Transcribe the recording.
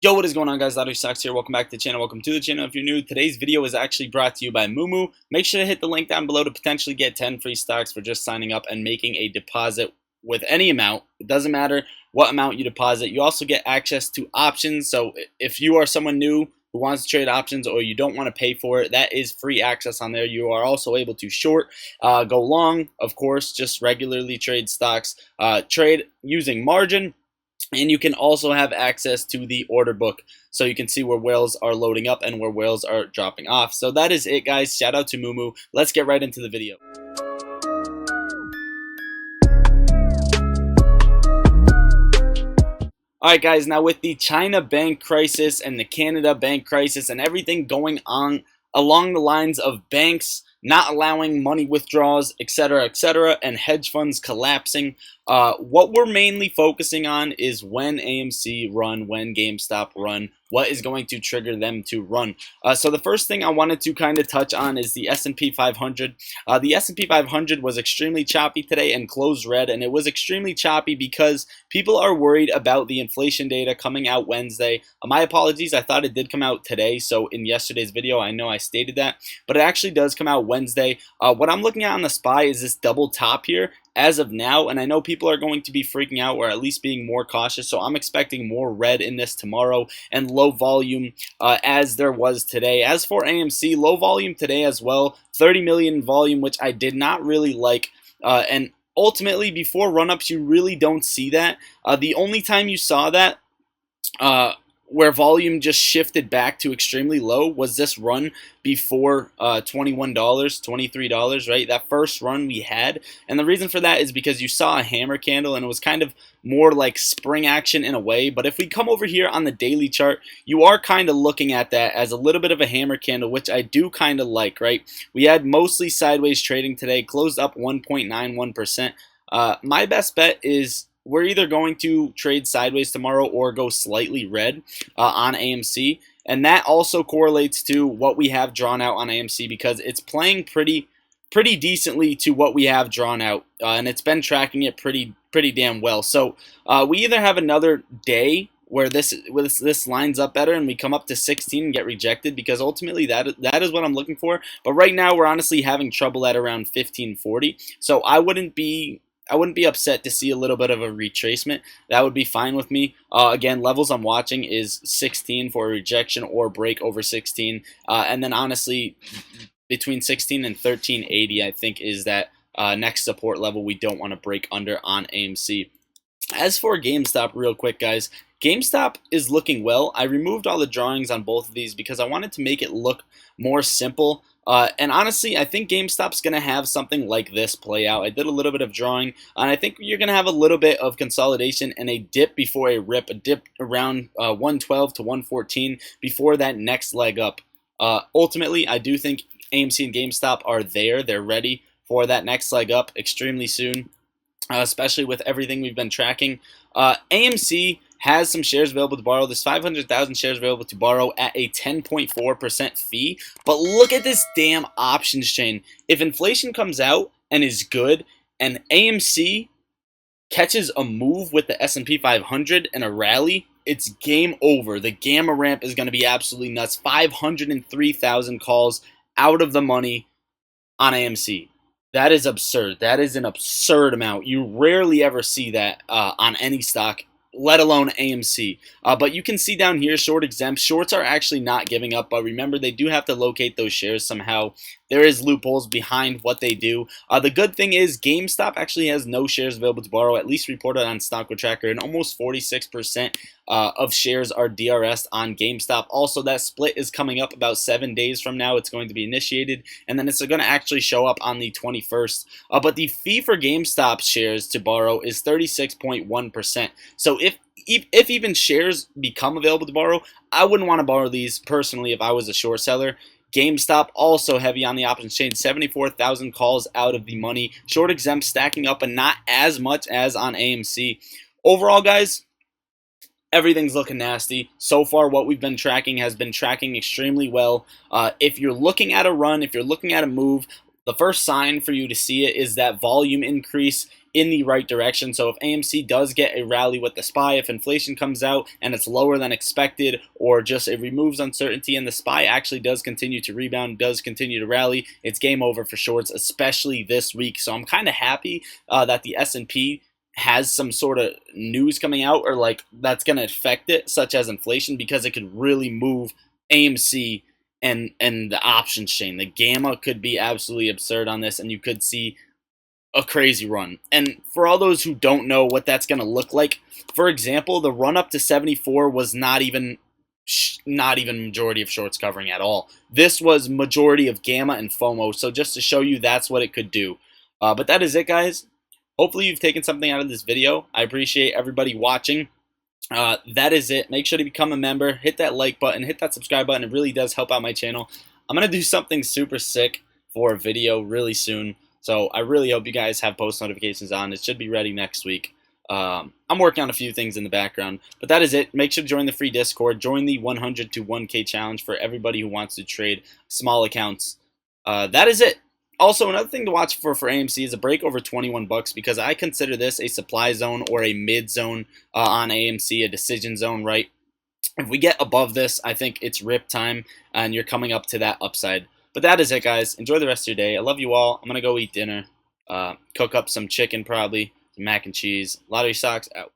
Yo, what is going on, guys? Lottery Stocks here. Welcome back to the channel. Welcome to the channel. If you're new, today's video is actually brought to you by Moo. Make sure to hit the link down below to potentially get 10 free stocks for just signing up and making a deposit with any amount. It doesn't matter what amount you deposit. You also get access to options. So if you are someone new who wants to trade options or you don't want to pay for it, that is free access on there. You are also able to short, go long, of course, just regularly trade stocks, trade using margin. And you can also have access to the order book, so you can see where whales are loading up and where whales are dropping off. So that is it, guys. Shout out to Moo. Let's get right into the video. Alright, guys, now with the China bank crisis and the Canada bank crisis and everything going on along the lines of banks not allowing money withdrawals, etc., and hedge funds collapsing, what we're mainly focusing on is when AMC run, when GameStop run, what is going to trigger them to run. So the first thing I wanted to kind of touch on is the S&P 500. The S&P 500 was extremely choppy today and closed red, and it was extremely choppy because people are worried about the inflation data coming out Wednesday. My apologies, I thought it did come out today, so in yesterday's video I know I stated that, but it actually does come out Wednesday. What I'm looking at on the SPY is this double top here as of now, and I know people are going to be freaking out or at least being more cautious, so I'm expecting more red in this tomorrow and low volume as there was today. As for AMC, low volume today as well, 30 million volume, which I did not really like, and ultimately before run-ups you really don't see that. The only time you saw that where volume just shifted back to extremely low was this run before $21, $23, right? That first run we had. And the reason for that is because you saw a hammer candle and it was kind of more like spring action in a way. But if we come over here on the daily chart, you are kind of looking at that as a little bit of a hammer candle, which I do kind of like, right? We had mostly sideways trading today, closed up 1.91%. My best bet is we're either going to trade sideways tomorrow or go slightly red on AMC. And that also correlates to what we have drawn out on AMC because it's playing pretty decently to what we have drawn out. And it's been tracking it pretty damn well. So we either have another day where this lines up better and we come up to 16 and get rejected, because ultimately that is what I'm looking for. But right now we're honestly having trouble at around 1540. So I wouldn't be upset to see a little bit of a retracement. That would be fine with me. Again, levels I'm watching is 16 for a rejection or break over 16. And then honestly, between 16 and 1380, I think is that next support level we don't want to break under on AMC. As for GameStop, real quick, guys, GameStop is looking well. I removed all the drawings on both of these because I wanted to make it look more simple. And honestly, I think GameStop's going to have something like this play out. I did a little bit of drawing, and I think you're going to have a little bit of consolidation and a dip before a rip, a dip around 112 to 114 before that next leg up. Ultimately, I do think AMC and GameStop are there. They're ready for that next leg up extremely soon, especially with everything we've been tracking. AMC has some shares available to borrow. There's 500,000 shares available to borrow at a 10.4% fee. But look at this damn options chain. If inflation comes out and is good, and AMC catches a move with the S&P 500 and a rally, it's game over. The gamma ramp is going to be absolutely nuts. 503,000 calls out of the money on AMC. That is absurd. That is an absurd amount. You rarely ever see that on any stock, let alone AMC. But you can see down here, short exempt. Shorts are actually not giving up, but remember, they do have to locate those shares somehow. There is loopholes behind what they do. The good thing is GameStop actually has no shares available to borrow, at least reported on Stock Tracker, and almost 46% of shares are DRS'd on GameStop. Also, that split is coming up about 7 days from now. It's going to be initiated, and then it's going to actually show up on the 21st. But the fee for GameStop shares to borrow is 36.1%. So if even shares become available to borrow, I wouldn't want to borrow these personally if I was a short seller. GameStop also heavy on the options chain, 74,000 calls out of the money. Short exempt stacking up, and not as much as on AMC. Overall, guys, everything's looking nasty. So far, what we've been tracking has been tracking extremely well. If you're looking at a run, if you're looking at a move, the first sign for you to see it is that volume increase in the right direction. So if AMC does get a rally with the SPY, if inflation comes out and it's lower than expected, or just it removes uncertainty and the SPY actually does continue to rebound, does continue to rally, it's game over for shorts, especially this week. So I'm kind of happy that the S&P has some sort of news coming out, or like that's going to affect it, such as inflation, because it could really move AMC and the options chain. The gamma could be absolutely absurd on this, and you could see a crazy run. And for all those who don't know what that's going to look like, for example, the run up to 74 was not even majority of shorts covering at all. This was majority of gamma and FOMO. So just to show you, that's what it could do. But that is it, guys. Hopefully you've taken something out of this video. I appreciate everybody watching. That is it. Make sure to become a member. Hit that like button. Hit that subscribe button. It really does help out my channel. I'm going to do something super sick for a video really soon. So I really hope you guys have post notifications on. It should be ready next week. I'm working on a few things in the background. But that is it. Make sure to join the free Discord. Join the 100 to 1K challenge for everybody who wants to trade small accounts. That is it. Also, another thing to watch for AMC is a break over 21 bucks, because I consider this a supply zone or a mid zone on AMC, a decision zone, right? If we get above this, I think it's rip time, and you're coming up to that upside. But that is it, guys. Enjoy the rest of your day. I love you all. I'm going to go eat dinner, cook up some chicken probably, some mac and cheese. Lottery socks out.